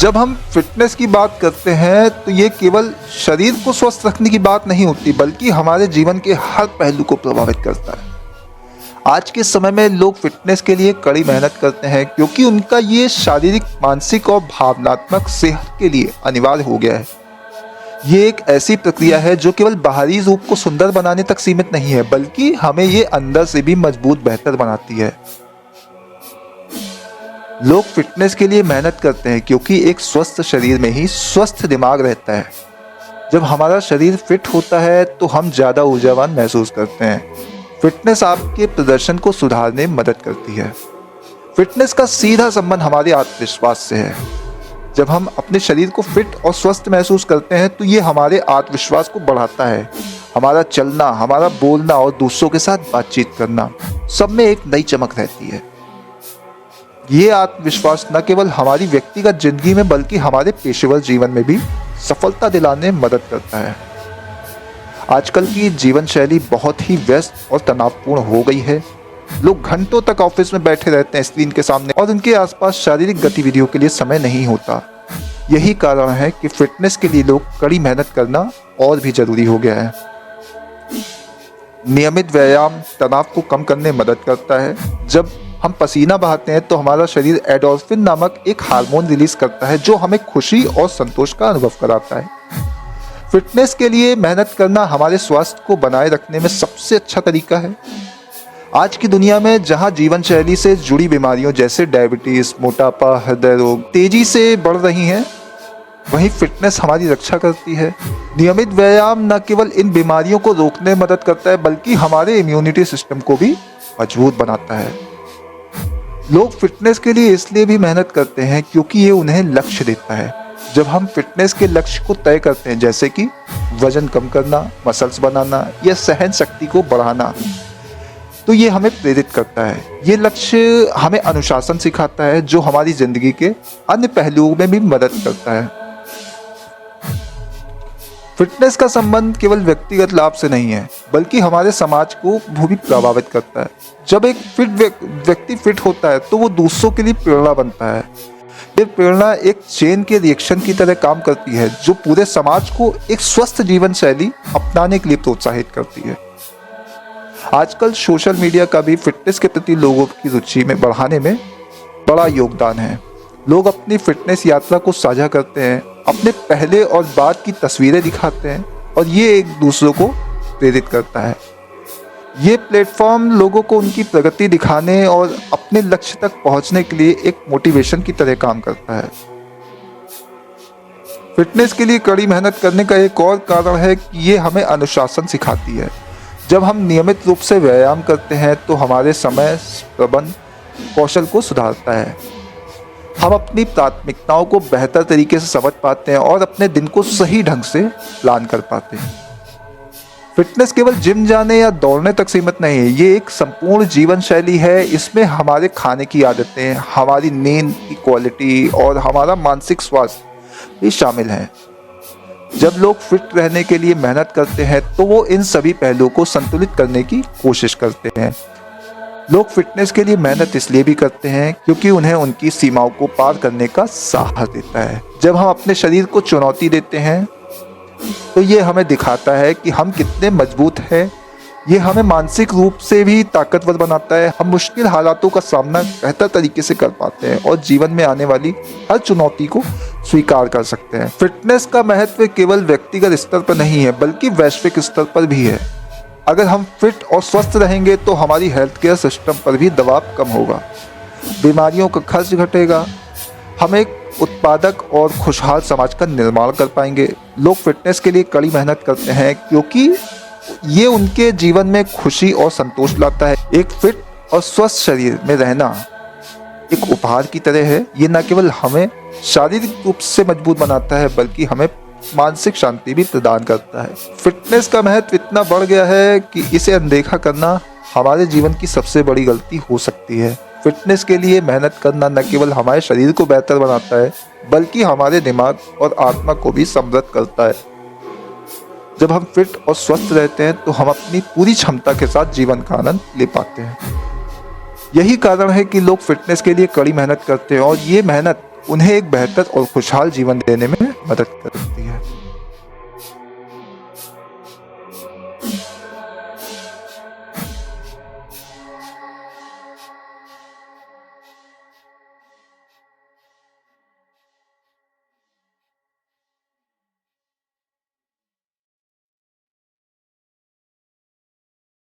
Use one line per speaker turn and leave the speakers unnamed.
जब हम फिटनेस की बात करते हैं तो ये केवल शरीर को स्वस्थ रखने की बात नहीं होती, बल्कि हमारे जीवन के हर पहलू को प्रभावित करता है। आज के समय में लोग फिटनेस के लिए कड़ी मेहनत करते हैं क्योंकि उनका ये शारीरिक, मानसिक और भावनात्मक सेहत के लिए अनिवार्य हो गया है। ये एक ऐसी प्रक्रिया है जो केवल बाहरी रूप को सुंदर बनाने तक सीमित नहीं है, बल्कि हमें ये अंदर से भी मजबूत, बेहतर बनाती है। लोग फिटनेस के लिए मेहनत करते हैं क्योंकि एक स्वस्थ शरीर में ही स्वस्थ दिमाग रहता है। जब हमारा शरीर फिट होता है तो हम ज़्यादा ऊर्जावान महसूस करते हैं। फिटनेस आपके प्रदर्शन को सुधारने में मदद करती है। फिटनेस का सीधा संबंध हमारे आत्मविश्वास से है। जब हम अपने शरीर को फिट और स्वस्थ महसूस करते हैं तो ये हमारे आत्मविश्वास को बढ़ाता है। हमारा चलना, हमारा बोलना और दूसरों के साथ बातचीत करना, सब में एक नई चमक रहती है। ये आत्मविश्वास न केवल हमारी व्यक्तिगत जिंदगी में बल्कि हमारे पेशेवर जीवन में भी सफलता दिलाने में मदद करता है। आजकल की जीवन शैली बहुत ही व्यस्त और तनावपूर्ण हो गई है। लोग घंटों तक ऑफिस में बैठे रहते हैं स्क्रीन के सामने और उनके आसपास शारीरिक गतिविधियों के लिए समय नहीं होता। यही कारण है कि फिटनेस के लिए लोग कड़ी मेहनत करना और भी जरूरी हो गया है। नियमित व्यायाम तनाव को कम करने में मदद करता है। जब हम पसीना बहाते हैं तो हमारा शरीर एंडोर्फिन नामक एक हार्मोन रिलीज करता है जो हमें खुशी और संतोष का अनुभव कराता है। फिटनेस के लिए मेहनत करना हमारे स्वास्थ्य को बनाए रखने में सबसे अच्छा तरीका है। आज की दुनिया में जहां जीवन शैली से जुड़ी बीमारियों जैसे डायबिटीज, मोटापा, हृदय रोग तेजी से बढ़ रही हैं, वहीं फिटनेस हमारी रक्षा करती है। नियमित व्यायाम न केवल इन बीमारियों को रोकने में मदद करता है बल्कि हमारे इम्यूनिटी सिस्टम को भी मजबूत बनाता है। लोग फिटनेस के लिए इसलिए भी मेहनत करते हैं क्योंकि ये उन्हें लक्ष्य देता है। जब हम फिटनेस के लक्ष्य को तय करते हैं, जैसे कि वजन कम करना, मसल्स बनाना या सहन शक्ति को बढ़ाना, तो ये हमें प्रेरित करता है। ये लक्ष्य हमें अनुशासन सिखाता है जो हमारी जिंदगी के अन्य पहलुओं में भी मदद करता है। फिटनेस का संबंध केवल व्यक्तिगत लाभ से नहीं है बल्कि हमारे समाज को भी प्रभावित करता है। जब एक फिट व्यक्ति फिट होता है तो वो दूसरों के लिए प्रेरणा बनता है। ये प्रेरणा एक चेन के रिएक्शन की तरह काम करती है जो पूरे समाज को एक स्वस्थ जीवन शैली अपनाने के लिए प्रोत्साहित करती है। आजकल सोशल मीडिया का भी फिटनेस के प्रति लोगों की रुचि में बढ़ाने में बड़ा योगदान है। लोग अपनी फिटनेस यात्रा को साझा करते हैं, अपने पहले और बाद की तस्वीरें दिखाते हैं और ये एक दूसरों को प्रेरित करता है। ये प्लेटफॉर्म लोगों को उनकी प्रगति दिखाने और अपने लक्ष्य तक पहुंचने के लिए एक मोटिवेशन की तरह काम करता है। फिटनेस के लिए कड़ी मेहनत करने का एक और कारण है कि ये हमें अनुशासन सिखाती है। जब हम नियमित रूप से व्यायाम करते हैं तो हमारे समय प्रबंधन कौशल को सुधारता है। हम अपनी प्राथमिकताओं को बेहतर तरीके से समझ पाते हैं और अपने दिन को सही ढंग से प्लान कर पाते हैं। फिटनेस केवल जिम जाने या दौड़ने तक सीमित नहीं है, ये एक संपूर्ण जीवन शैली है। इसमें हमारे खाने की आदतें, हमारी नींद की क्वालिटी और हमारा मानसिक स्वास्थ्य भी शामिल है। जब लोग फिट रहने के लिए मेहनत करते हैं तो वो इन सभी पहलुओं को संतुलित करने की कोशिश करते हैं। लोग फिटनेस के लिए मेहनत इसलिए भी करते हैं क्योंकि उन्हें उनकी सीमाओं को पार करने का साहस देता है। जब हम अपने शरीर को चुनौती देते हैं तो ये हमें दिखाता है कि हम कितने मजबूत हैं। ये हमें मानसिक रूप से भी ताकतवर बनाता है। हम मुश्किल हालातों का सामना बेहतर तरीके से कर पाते हैं और जीवन में आने वाली हर चुनौती को स्वीकार कर सकते हैं। फिटनेस का महत्व केवल व्यक्तिगत स्तर पर नहीं है बल्कि वैश्विक स्तर पर भी है। अगर हम फिट और स्वस्थ रहेंगे तो हमारी हेल्थ केयर सिस्टम पर भी दबाव कम होगा, बीमारियों का खर्च घटेगा, हम एक उत्पादक और खुशहाल समाज का निर्माण कर पाएंगे। लोग फिटनेस के लिए कड़ी मेहनत करते हैं क्योंकि ये उनके जीवन में खुशी और संतोष लाता है। एक फिट और स्वस्थ शरीर में रहना एक उपहार की तरह है। ये न केवल हमें शारीरिक रूप से मजबूत बनाता है बल्कि हमें मानसिक शांति भी प्रदान करता है। फिटनेस का महत्व इतना बढ़ गया है कि इसे अनदेखा करना हमारे जीवन की सबसे बड़ी गलती हो सकती है। फिटनेस के लिए मेहनत करना न केवल हमारे शरीर को बेहतर बनाता है बल्कि हमारे दिमाग और आत्मा को भी समृद्ध करता है। जब हम फिट और स्वस्थ रहते हैं तो हम अपनी पूरी क्षमता के साथ जीवन का आनंद ले पाते हैं। यही कारण है कि लोग फिटनेस के लिए कड़ी मेहनत करते हैं और ये मेहनत उन्हें एक बेहतर और खुशहाल जीवन देने में मदद करता है।